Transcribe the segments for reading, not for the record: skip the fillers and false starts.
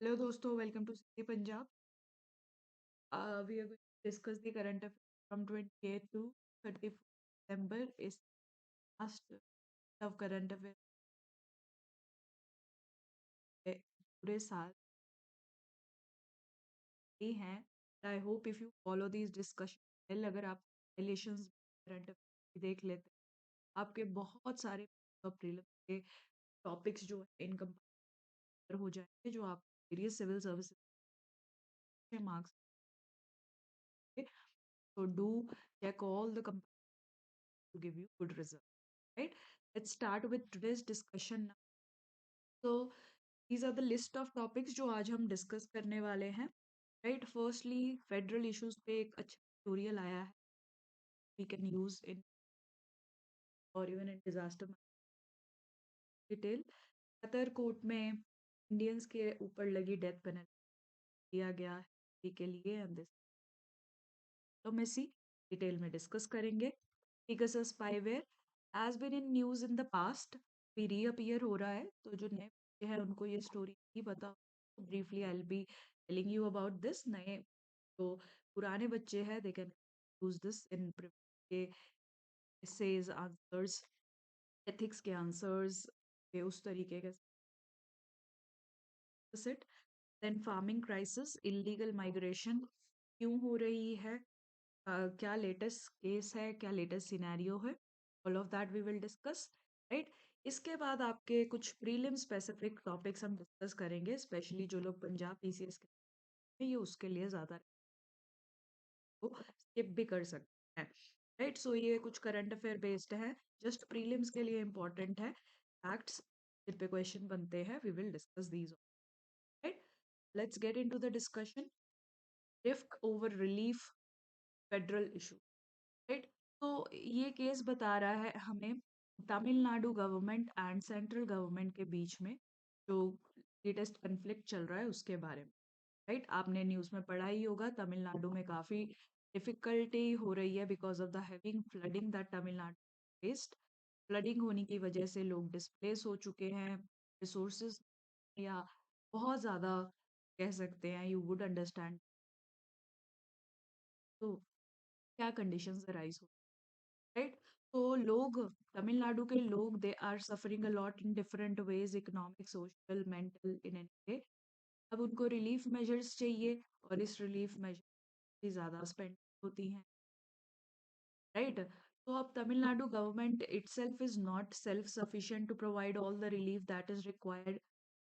Hello दोस्तों, welcome to city Punjab. We are going to discuss the current affair from 28 to 34 December is last of current affair पूरे साल ये हैं। I hope if you follow this discussion well, अगर आप relations current affair देख लेते हैं, आपके बहुत सारे प्रीलिम के टॉपिक्स जो है इनकम हो जाएंगे, जो आप वेरियस सिविल सर्विसेज के marks. So do check all the to give you good result, right? Let's start with today's discussion. So these are the list of topics जो आज हम डिस्कस करने वाले हैं, right? Firstly, फेडरल इश्यूज पे एक अच्छा ट्यूटोरियल आया है, we can use in or even in disaster detail. Qatar court में इंडियंस के ऊपर लगी डेथ पेनल्टी दिया गया है के लिए, एंड दिस डिप्लोमेसी डिटेल में डिस्कस करेंगे। Pegasus spyware has been in news in the past, भी रीअपियर हो रहा है, तो जो नए बच्चे हैं उनको ये स्टोरी नहीं पता। Briefly I will be telling you about this. नए जो पुराने बच्चे हैं they can use this in के एसेज, आंसर्स, एथिक्स के आंसर्स के उस तरीके के सेट। Then farming crisis, illegal migration क्यों हो रही है, क्या लेटेस्ट केस है, क्या लेटेस्ट सिनेरियो है, all of that we will discuss, right. इसके बाद आपके कुछ प्रीलिम स्पेसिफिक टॉपिक्स हम डिस्कस करेंगे, स्पेशली जो लोग पंजाब पीसीएस के हैं, ये उसके लिए ज़्यादा को स्किप भी कर सकते हैं, राइट। सो ये कुछ करंट अफेयर बेस्ड है, जस्ट प्रीलिम्स के लिए इंपॉर्टेंट है। फैक्ट्स जिन पे क्वेश्चन बनते हैं, we will discuss these, right. Let's get into the discussion. Risk over relief federal issue, right. तो ये केस बता रहा है हमें Tamil Nadu government and central government के बीच में जो लेटेस्ट कन्फ्लिक्ट चल रहा है उसके बारे में, राइट। आपने न्यूज़ में पढ़ा ही होगा, तमिलनाडु में काफ़ी डिफिकल्टी हो रही है because of the having flooding that Tamil Nadu faced. Flooding होने की वजह से लोग डिस्प्लेस हो चुके हैं, रिसोर्सेज या बहुत ज़्यादा कह सकते हैं, यू वुड अंडरस्टैंड। तो क्या कंडीशंस अराइज हो, राइट। तो लोग, तमिलनाडु के लोग, they are suffering a lot in different ways, economic, social, mental, in any way. अब उनको रिलीफ मेजर्स चाहिए, और इस रिलीफ मेजर ज़्यादा स्पेंड होती हैं, राइट। तो अब Tamil Nadu government itself is not self sufficient to provide all the relief that is required,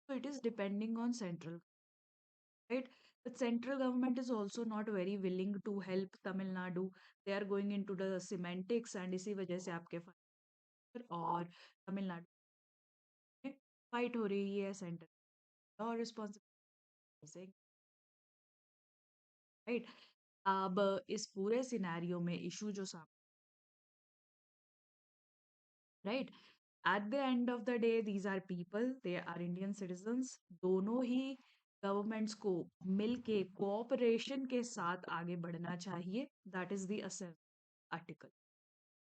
so it is depending on central, right. But central government is also not very willing to help Tamil Nadu. They are going into the semantics, and इसी वजह से आपके और तमिलनाडु में fight हो रही है centre और रिस्पॉन्सिबिलिटी, राइट। अब इस पूरे सिनेरियो में इशू जो सामने, right, at the end of the day these are people, they are Indian citizens. दोनों ही गवर्नमेंट्स को मिलके कोऑपरेशन के साथ आगे बढ़ना चाहिए, that is the article,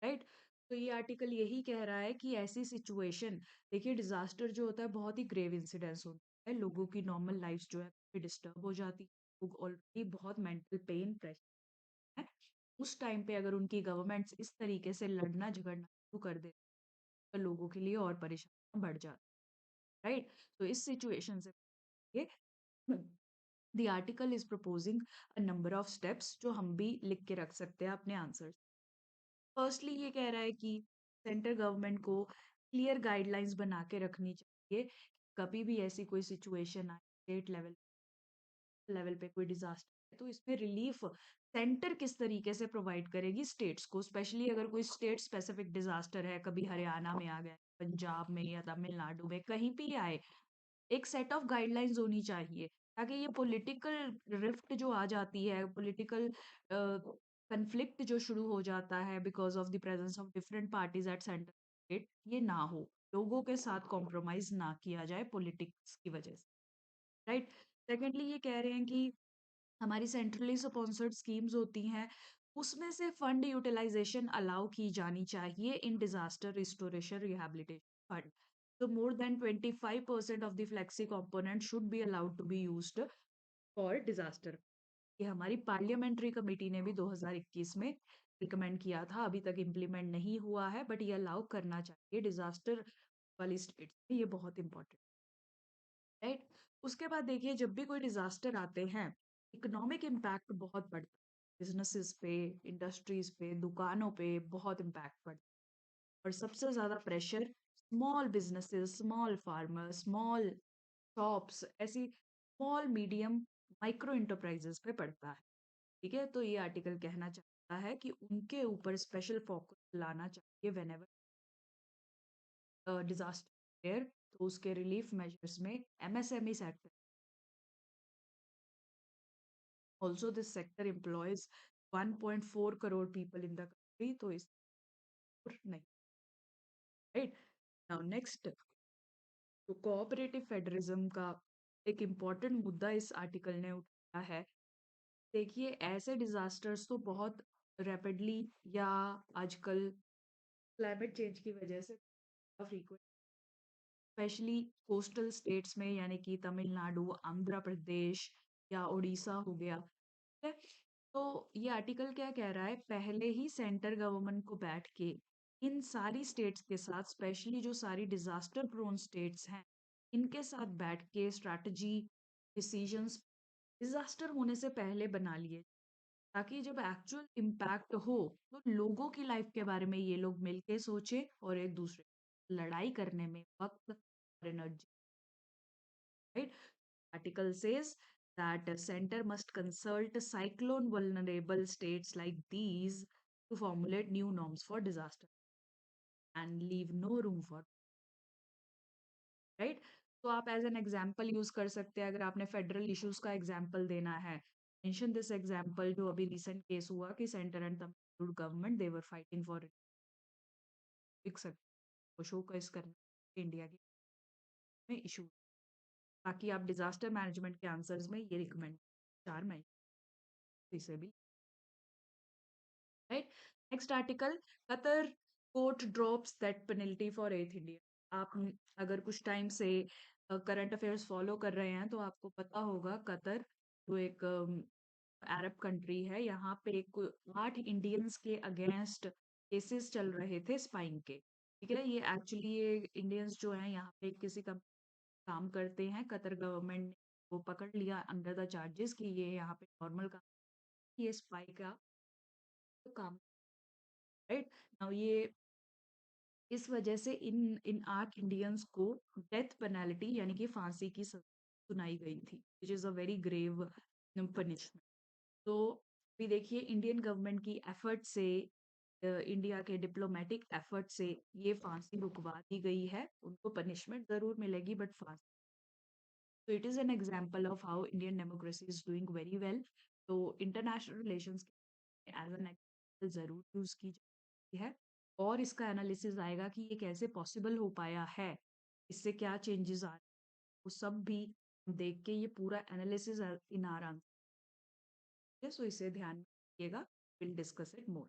right. तो ये आर्टिकल यही कह रहा है कि ऐसी सिचुएशन, देखिए डिजास्टर जो होता है बहुत ही ग्रेव इंसिडेंस होता है, लोगों की नॉर्मल लाइफ जो है डिस्टर्ब हो जाती है, लोग ऑलरेडी बहुत मेंटल पेन, प्रेशर है। उस टाइम पे अगर उनकी गवर्नमेंट्स इस तरीके से लड़ना झगड़ना शुरू कर दे, तो लोगों के लिए और परेशानी बढ़ जाती, राइट। तो इस सिचुएशन से ये the article is proposing a number of steps जो हम भी लिख के रख सकते हैं अपने आंसर्स। फर्स्टली ये कह रहा है कि सेंटर गवर्नमेंट को क्लियर गाइडलाइंस बना के रखनी चाहिए, कभी भी ऐसी कोई सिचुएशन आए स्टेट लेवल लेवल पे कोई डिजास्टर है, तो इसमें रिलीफ सेंटर किस तरीके से प्रोवाइड करेगी स्टेट्स को, स्पेशली अगर कोई स्टेट स्पेसिफिक डिजास्टर है, कभी हरियाणा में आ गया, पंजाब में या तमिलनाडु में, कहीं भी आए, एक सेट ऑफ गाइडलाइंस होनी चाहिए, ताकि ये पॉलिटिकल रिफ्ट जो आ जाती है, पॉलिटिकल कंफ्लिक्ट जो शुरू हो जाता है because of the presence of different parties at centre state, ये ना हो, लोगों के साथ कॉम्प्रोमाइज ना किया जाए पॉलिटिक्स की वजह से, राइट। सेकेंडली ये कह रहे हैं कि हमारी सेंट्रली स्पॉन्सर्ड स्कीम्स होती हैं, उसमें से फंड यूटिलाइजेशन अलाउ की जानी चाहिए in disaster restoration rehabilitation fund. So more than 25% of the flexi component should be allowed to be used for disaster. ये हमारी पार्लियामेंट्री कमेटी ने भी 2021 में रिकमेंड किया था, अभी तक इम्प्लीमेंट नहीं हुआ है, बट ये अलाउ करना चाहिए डिजास्टर वाली स्टेट्स में, ये बहुत इंपॉर्टेंट, राइट। उसके बाद देखिए, जब भी कोई डिजास्टर आते हैं, इकोनॉमिक इम्पैक्ट बहुत पड़ता है, बिजनेसेस पे, इंडस्ट्रीज पे, दुकानों पे बहुत इम्पैक्ट पड़ता है, और सबसे ज्यादा pressure small businesses, small farmers, small shops, ऐसी स्मॉल मीडियम माइक्रो इंटरप्राइजेस पे पड़ता है। ठीक है, तो ये आर्टिकल कहना चाहता है कि उनके ऊपर स्पेशल फोकस लाना चाहिए व्हेनेवर डिजास्टर, तो उसके रिलीफ मेजर्स में MSME sector, also this sector employees 1.4 crore people in the country, तो इस नहीं, राइट। नाउ नेक्स्ट, तो कोऑपरेटिव फेडरलिज्म का एक इम्पॉर्टेंट मुद्दा इस आर्टिकल ने उठाया है। देखिए, ऐसे डिजास्टर्स तो बहुत रैपिडली या आजकल क्लाइमेट चेंज की वजह से फ्रीक्वेंट, स्पेशली कोस्टल स्टेट्स में, यानी कि तमिलनाडु, आंध्र प्रदेश या उड़ीसा हो गया, ठीक है। तो ये आर्टिकल क्या कह रहा है, पहले ही सेंटर गवर्नमेंट को बैठ के इन सारी स्टेट्स के साथ, स्पेशली जो सारी डिजास्टर प्रोन स्टेट्स हैं, इनके साथ बैठ के स्ट्रैटेजी, डिसीजंस डिजास्टर होने से पहले बना लिए, ताकि जब एक्चुअल इम्पैक्ट हो तो लोगों की लाइफ के बारे में ये लोग मिलके सोचे और एक दूसरे लड़ाई करने में वक्त और energy, right. Article says that the center must consult cyclone vulnerable states like these to formulate new norms for disaster and leave no room for, right? तो आप एज एन एग्जाम्पल यूज कर सकते हैं, अगर आपने फेडरल इश्यूज का example देना है, मेंशन दिस एग्जाम्पल, जो अभी रिसेंट केस हुआ कि centre and Tamil Nadu government they were fighting for show case करना इंडिया के में इशू, ताकि आप डिजास्टर मैनेजमेंट के आंसर्स में ये रिकमेंड चार में इसे भी, right. Next article, Qatar court drops that penalty for एथ इंडिया। आप अगर कुछ टाइम से करंट अफेयर्स फॉलो कर रहे हैं तो आपको पता होगा, कतर जो एक अरब कंट्री है, यहाँ पे एक 8 इंडियंस के अगेंस्ट केसेस चल रहे थे स्पाइंग के, ठीक है। ये एक्चुअली ये इंडियंस जो हैं यहाँ पे किसी का काम करते हैं, कतर गवर्नमेंट ने वो पकड़ लिया अंडर द चार्जेस कि ये यहाँ पे नॉर्मल काम, ये स्पाई का काम, राइट। नाउ ये इस वजह से इन इन 8 इंडियंस को डेथ पेनल्टी यानी कि फांसी की सजा सुनाई गई थी, which is a very grave punishment. तो भी देखिए, इंडियन गवर्नमेंट की एफर्ट से, इंडिया के डिप्लोमेटिक एफर्ट से ये फांसी रुकवा दी गई है, उनको पनिशमेंट जरूर मिलेगी बट फांसी, तो it is an example of how Indian democracy is doing very well. तो international relations as an example जरूर यूज की जाती है, और इसका एनालिसिस आएगा कि ये कैसे पॉसिबल हो पाया है, इससे क्या चेंजेस आ रहे हैं, वो सब भी देख के ये पूरा एनालिसिस इन आर आंसर, सो इसे ध्यान में रखिएगा, विल डिस्कस इट मोर।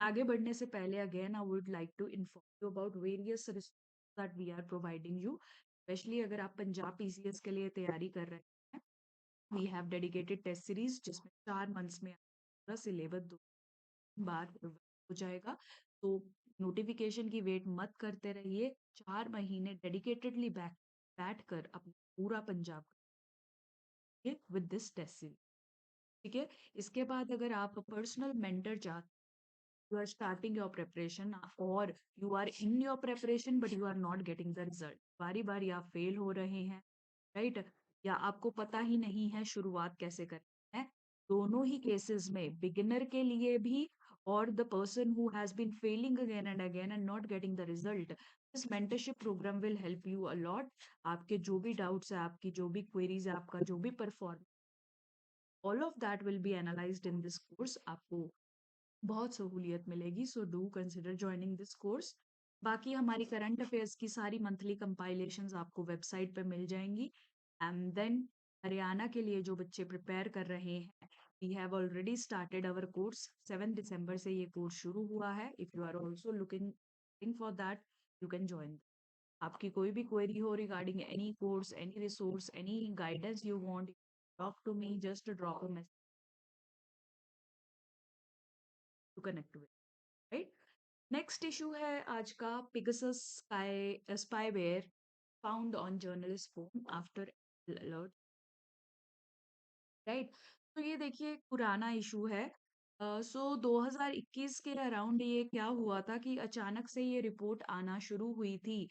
आगे बढ़ने से पहले again I would like to inform you about various resources that we are providing you, specially अगर आप पंजाब पीसीएस के लिए तैयारी कर रहे हैं। We have dedicated test series जिसमें 4 मंथ्स में पूरा सिलेबस बार हो जाएगा, तो नोटिफिकेशन की वेट मत करते रहिए, 4 महीने डेडिकेटेडली बैठ कर अपना पूरा Punjab with this test series, ठीक है। इसके बाद अगर आप पर्सनल मेंटर चाहते, you are starting your preparation और you are in your preparation but you are not getting the result, बारी बारी आप फेल हो रहे हैं, राइट, या आपको पता ही नहीं है शुरुआत कैसे करनी है, दोनों ही केसेस में, बिगिनर के लिए भी और the person who has been failing again and not getting the result, this mentorship programme will help you a lot. आपके जो भी डाउट्स है, आपकी जो भी क्वेरीज है, आपका जो भी perform, all of that will be analysed in this course, आपको बहुत सहूलियत मिलेगी, so do consider joining this course. बाकी हमारी करंट अफेयर्स की सारी मंथली कंपाइलेशंस आपको वेबसाइट पे मिल जाएंगी, एंड देन हरियाणा के लिए जो बच्चे प्रिपेयर कर रहे हैं, we have already started our course, 7 दिसंबर से ये कोर्स शुरू हुआ है, if you are also looking for that, you can join. आपकी कोई भी क्वेरी हो regarding any course, any resource, any guidance you want, talk to me, just drop a message to connect with, right? Next issue है आज का, Pegasus spyware found on journalist phone after alert, right? तो ये देखिए पुराना issue है। सो 2021 के around ये क्या हुआ था कि अचानक से ये रिपोर्ट आना शुरू हुई थी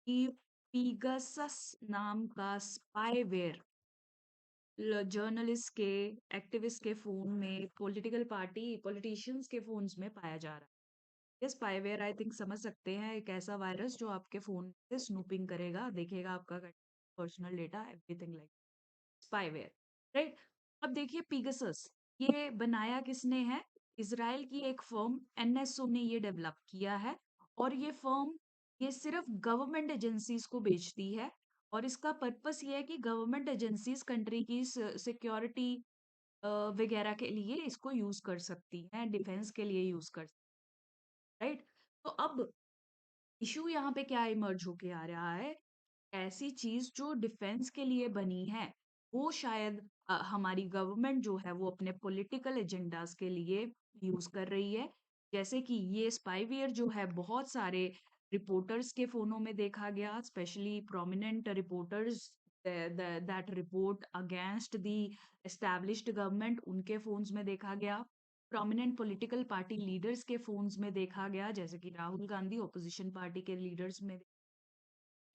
कि पीगसस नाम का स्पाईवेयर जर्नलिस्ट के, एक्टिविस्ट के फोन में, पॉलिटिकल पार्टी पॉलिटिशियंस के फोन्स में पाया जा रहा है। ये स्पाईवेयर आई थिंक समझ सकते हैं, एक ऐसा वायरस जो आपके फोन से स्नूपिंग करेगा, देखेगा आपका personal data, everything like spyware, right? अब देखिए पीगसस, ये बनाया किसने है? इसराइल की एक फर्म एनएसओ ने ये डेवलप किया है, और ये फर्म ये सिर्फ गवर्नमेंट एजेंसीज को बेचती है, और इसका पर्पस ये है कि गवर्नमेंट एजेंसीज कंट्री की सिक्योरिटी वगैरह के लिए इसको यूज कर सकती हैं, डिफेंस के लिए यूज कर, राइट? तो अब इशू यहाँ पे क्या इमर्ज होके आ रहा है, ऐसी चीज जो डिफेंस के लिए बनी है वो शायद हमारी गवर्नमेंट जो है वो अपने पॉलिटिकल एजेंडास के लिए यूज कर रही है। जैसे कि ये स्पाईवेयर जो है बहुत सारे रिपोर्टर्स के फोनों में देखा गया, specially prominent reporters that report against the established government, उनके फोन्स में देखा गया। प्रोमिनेंट पॉलिटिकल पार्टी लीडर्स के फोन्स में देखा गया, जैसे कि राहुल गांधी ओपोजिशन पार्टी के लीडर्स में।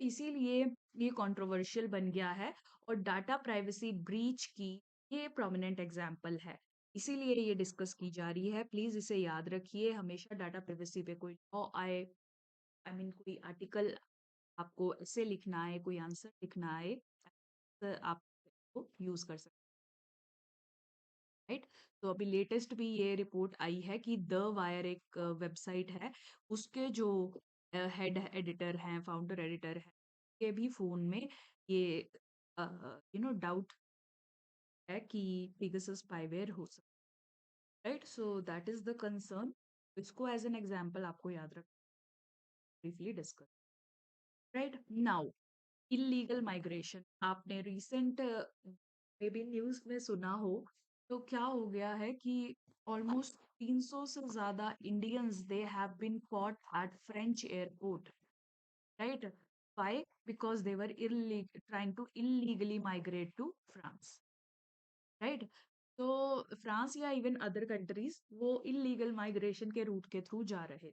इसीलिए ये कंट्रोवर्शियल बन गया है, और डाटा प्राइवेसी ब्रीच की ये प्रोमिनेंट एग्जाम्पल है, इसीलिए ये डिस्कस की जा रही है। प्लीज इसे याद रखिए, हमेशा डाटा प्राइवेसी पे कोई लॉ आए, आई मीन कोई आर्टिकल आपको ऐसे लिखना है, कोई आंसर लिखना है, तो आप यूज कर सकते हैं, राइट? तो अभी लेटेस्ट भी ये रिपोर्ट आई है कि द वायर एक वेबसाइट है, उसके जो हेड एडिटर हैं, फाउंडर एडिटर हैं, के भी फोन में ये डाउट है कि पेगासस स्पाईवेयर हो सकता है, right? So that is the concern, इसको एज एन एग्जांपल आपको याद रख, briefly discuss, right? Now illegal migration, आपने रिसेंट मे बी न्यूज में सुना हो, तो क्या हो गया है कि ऑलमोस्ट 300 से ज्यादा Indians they have been caught at French airport, right? Why? Because they were trying to illegally migrate to France, right? तो फ्रांस या इवन अदर कंट्रीज वो इलीगल माइग्रेशन के रूट के थ्रू जा रहे,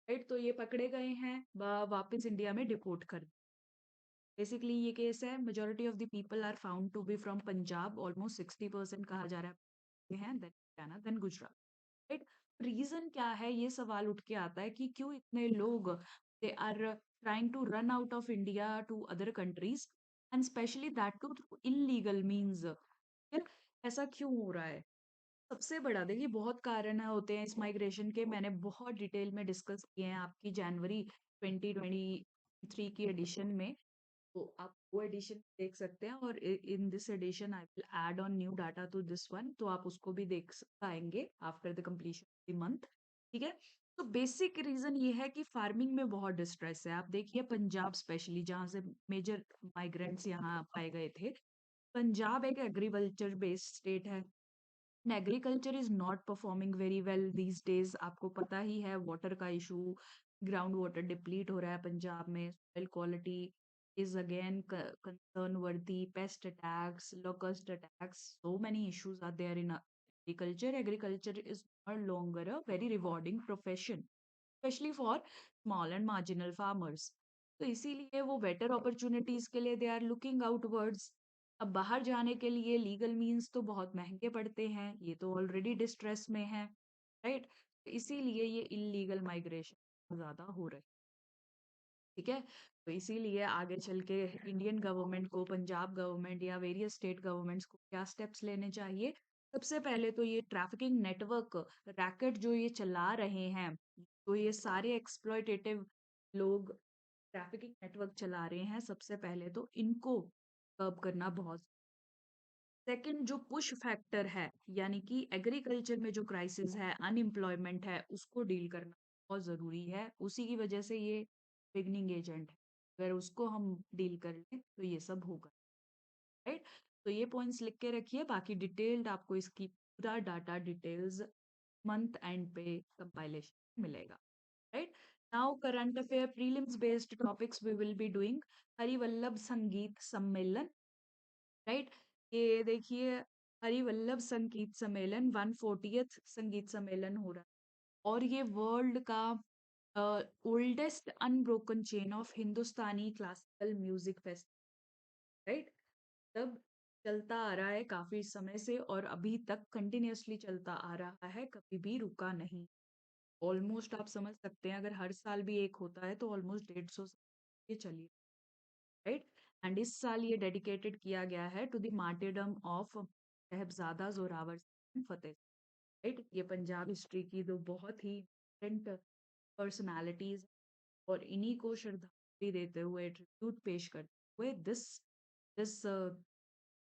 राइट? तो ये पकड़े गए हैं, वापस इंडिया में डिपोर्ट कर, बेसिकली ये केस है, majority of the people are found to be from Punjab, almost 60% कहा जा रहा है, then Haryana, then Gujarat, right? Reason क्या है, ये सवाल उठ के आता है कि क्यों इतने लोग they are trying to run out of India to other countries, and specially that to illegal means, फिर ऐसा क्यों हो रहा है? सबसे बड़ा देखिए बहुत कारण होते हैं इस माइग्रेशन के, मैंने बहुत डिटेल में डिस्कस किए हैं आपकी जनवरी 2023 की एडिशन में, तो आप वो एडिशन देख सकते हैं, और in this edition I will add on new data to this one, तो आप उसको भी देख पाएंगे after the completion of the month, ठीक है? तो बेसिक रीजन ये है कि फार्मिंग में बहुत डिस्ट्रेस है। आप देखिए पंजाब स्पेशली, जहाँ से मेजर माइग्रेंट्स यहाँ पाए गए थे, पंजाब एक एग्रीकल्चर बेस्ड स्टेट है, agriculture is not performing very well these days, आपको पता ही है वाटर का इशू, ग्राउंड वाटर डिप्लीट हो रहा है पंजाब में, soil quality is again concern worthy, pest attacks, locust attacks, so many issues are there in agriculture. Agriculture is not longer a very rewarding profession, specially for small and marginal farmers, तो इसीलिए वो better opportunities के लिए they are looking outwards. अब बाहर जाने के लिए लीगल मीन्स तो बहुत महंगे पड़ते हैं, ये तो ऑलरेडी डिस्ट्रेस में है, राइट? इसीलिए ये इलीगल माइग्रेशन ज्यादा हो रही है, ठीक है? तो इसीलिए आगे चल के इंडियन गवर्नमेंट को, पंजाब गवर्नमेंट या वेरियस स्टेट गवर्नमेंट्स को क्या स्टेप्स लेने चाहिए? सबसे पहले तो ये ट्रैफिकिंग नेटवर्क, रैकेट जो ये चला रहे हैं, तो ये सारे एक्सप्लॉयटेटिव लोग ट्रैफिकिंग नेटवर्क चला रहे हैं, सबसे पहले तो इनको कर्ब करना बहुत। सेकंड जो पुश फैक्टर है, यानी कि एग्रीकल्चर में जो क्राइसिस है, अनएम्प्लॉयमेंट है, उसको डील करना बहुत जरूरी है, उसी की वजह से ये बिगनिंग एजेंट है, अगर उसको हम डील कर लें तो ये सब होगा, राइट? तो ये पॉइंट्स लिख के रखिए, बाकी डिटेल्ड आपको इसकी पूरा डाटा डिटेल्स मंथ एंड पे कंपाइलेशन मिलेगा, right? Now current affair prelims based topics we will be doing Harivallabh Sangeet Sammelan, right? ये देखिए, हरिवल्लभ संगीत सम्मेलन 140th संगीत सम्मेलन हो रहा है और ये वर्ल्ड का oldest unbroken chain of Hindustani classical music festival, right? तब चलता आ रहा है काफी समय से और अभी तक कंटिन्यूअसली चलता आ रहा है, कभी भी रुका नहीं। ऑलमोस्ट आप समझ सकते हैं, अगर हर साल भी एक होता है तो ऑलमोस्ट 150 ये चलिए, राइट? एंड इस साल ये डेडिकेटेड किया गया है to the martyrdom of Sahibzada Zorawar Singh Fateh, right? ये पंजाब हिस्ट्री की दो बहुत ही इम्पोर्टेंट पर्सनालिटीज और इन्हीं को श्रद्धांजलि देते हुए, ट्रिब्यूट पेश करते हुए दिस दिस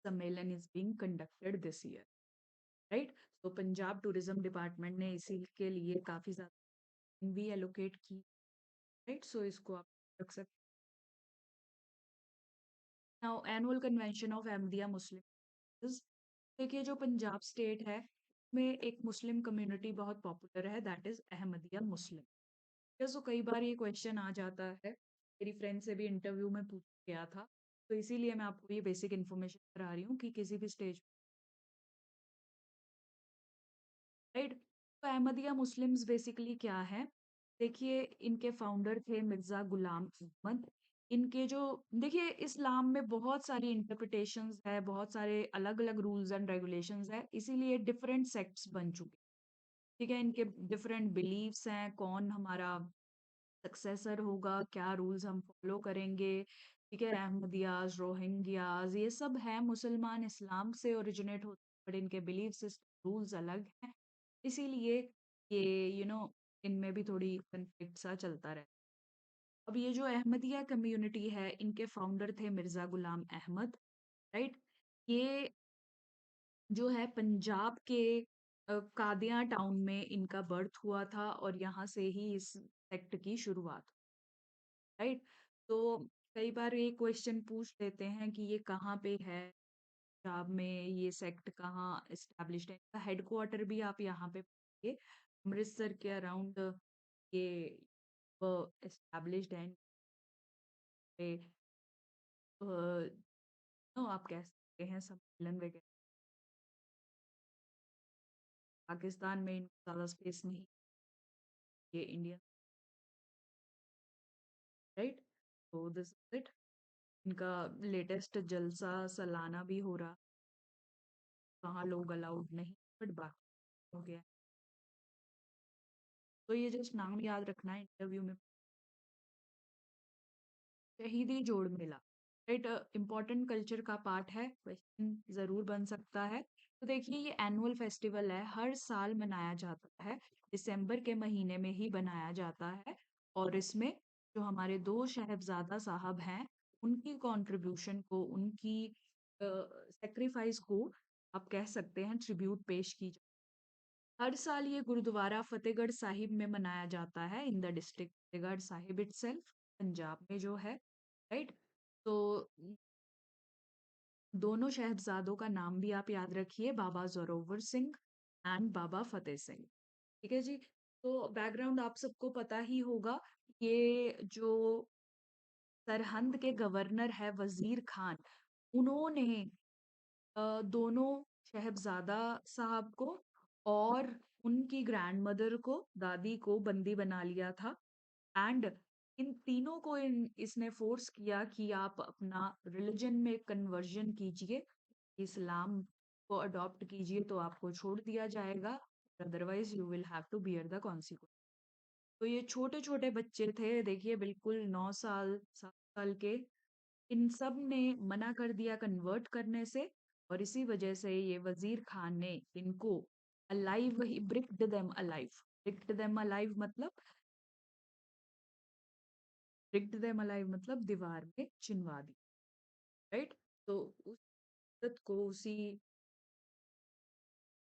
सम्मेलन is being conducted this year, right? तो पंजाब टूरिज्म डिपार्टमेंट ने इसी के लिए काफी ज्यादा भी एलोकेट की, राइट? सो इसको आप रख सकते। Now annual convention of Ahmadiyya Muslim, देखिए जो पंजाब स्टेट है में एक मुस्लिम कम्युनिटी बहुत पॉपुलर है, that is Ahmadiyya Muslim. So कई बार ये क्वेश्चन आ जाता है, मेरी फ्रेंड से भी इंटरव्यू में पूछ गया था, तो इसीलिए मैं आपको ये बेसिक इन्फॉर्मेशन करा रही हूँ कि किसी भी स्टेज, राइट? तो अहमदिया मुस्लिम्स बेसिकली क्या है, देखिए इनके फाउंडर थे मिर्जा गुलाम अहमद। इनके जो, देखिए इस्लाम में बहुत सारी इंटरप्रिटेशंस है, बहुत सारे अलग अलग रूल्स एंड रेगुलेशंस है, इसीलिए डिफरेंट सेक्ट्स बन चुके, ठीक है? इनके डिफरेंट बिलीव्स हैं, कौन हमारा सक्सेसर होगा, क्या रूल्स हम फॉलो करेंगे, ठीक है? अहमदियाज, रोहिंग्याज, ये सब है मुसलमान, इस्लाम से ओरिजिनेट होते हैं, बट इनके बिलीव सिस्टम रूल्स अलग हैं, इसीलिए ये इनमें भी थोड़ी कन्फ्लिक्ट सा चलता रहता है। अब ये जो अहमदिया कम्युनिटी है, इनके फाउंडर थे मिर्जा गुलाम अहमद, राइट? ये जो है पंजाब के कादियां टाउन में इनका बर्थ हुआ था और यहाँ से ही इस सेक्ट की शुरुआत, राइट? तो कई बार ये क्वेश्चन पूछ लेते हैं कि ये कहाँ पे है पंजाब में, ये सेक्ट कहाँ एस्टेब्लिश्ड है, इसका हेडक्वार्टर भी आप यहाँ पे पाएंगे, अमृतसर के अराउंड ये एस्टेब्लिश्ड है। पे आप कह सकते हैं सम्मेलन वगैरह, पाकिस्तान में इनको ज़्यादा स्पेस नहीं, ये इंडिया, राइट? तो दिस इज इट, इनका लेटेस्ट जलसा सालाना भी हो रहा, वहाँ लोग अलाउड नहीं, बट बाकी हो गया। तो ये जस्ट नाम याद रखना है इंटरव्यू में, शहीदी जोड़ मेला, राइट? इम्पोर्टेंट कल्चर का पार्ट है, क्वेश्चन जरूर बन सकता है। तो देखिए ये एनुअल फेस्टिवल है, हर साल मनाया जाता है, दिसंबर के महीने में ही बनाया जाता है और इसमें जो हमारे दो शहजादा साहब हैं, उनकी कंट्रीब्यूशन को, उनकी सेक्रीफाइस को आप कह सकते हैं ट्रिब्यूट पेश की हर साल ये गुरुद्वारा फतेहगढ़ साहिब में मनाया जाता है, in the district Fatehgarh Sahib itself, Punjab में जो है, राइट? तो दोनों शहजादों का नाम भी आप याद रखिए, बाबा जोरावर सिंह एंड बाबा फतेह सिंह, ठीक है जी? तो बैकग्राउंड आप सबको पता ही होगा, ये जो सरहंद के गवर्नर है वजीर खान, उन्होंने दोनों शहजादा साहब को और उनकी ग्रैंडमदर को, दादी को बंदी बना लिया था एंड इन तीनों को इसने फोर्स किया कि आप अपना रिलीजन में कन्वर्जन कीजिए, इस्लाम को अडॉप्ट कीजिए तो आपको छोड़ दिया जाएगा, otherwise you will have to bear the consequence. तो ये छोटे छोटे बच्चे थे, देखिए बिल्कुल 9 साल 7 साल के, इन सब ने मना कर दिया कन्वर्ट करने से और इसी वजह से ये वजीर खान ने इनको alive he bricked them alive, bricked them alive मतलब, ब्रिक्ड देम अलाइव मतलब दीवार में चिनवा दी, राइट? तो उस इज्जत को, उसी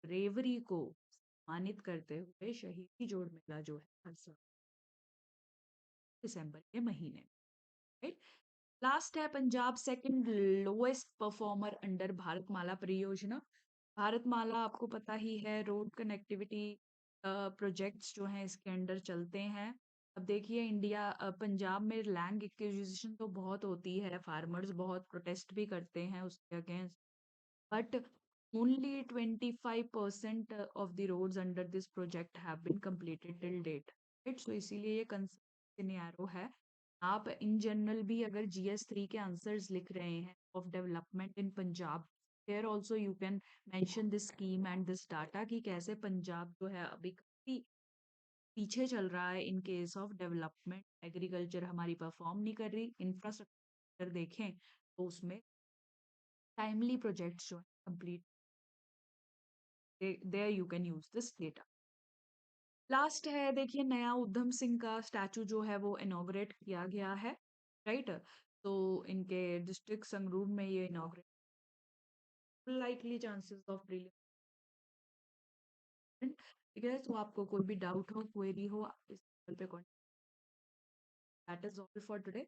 ब्रेवरी को सम्मानित करते हुए शहीदी जोड़ मेला जो है हर साल दिसंबर के महीने राइट। लास्ट है Punjab second lowest performer under Bharatmala परियोजना। भारतमाला आपको पता ही है, रोड कनेक्टिविटी प्रोजेक्ट्स जो हैं इसके अंडर चलते हैं। अब देखिए इंडिया पंजाब में लैंड एक्विजिशन तो बहुत होती है, फार्मर्स बहुत प्रोटेस्ट भी करते हैं उसके against, but only 25% of the roads under this project have been completed till date, right? So इसीलिए ये सिनेरियो है। आप इन जनरल भी अगर GS3 के आंसर्स लिख रहे हैं of development in Punjab, there also you can mention this scheme and this data कि कैसे पंजाब जो है अभी काफी पीछे चल रहा है in case of development. Agriculture हमारी परफॉर्म नहीं कर रही, इंफ्रास्ट्रक्चर देखें तो उसमें टाइमली प्रोजेक्ट्स जो है complete, there you can use this data। Last है देखिए, नया उधम सिंह का स्टैचू जो है वो इनॉग्रेट किया गया है, राइट। तो इनके डिस्ट्रिक्ट संगरूर में ये inaugurate, likely chances of brilliant. ठीक है, तो आपको कोई भी डाउट हो, क्वेरी हो, आप इस पे contact. That is all for today.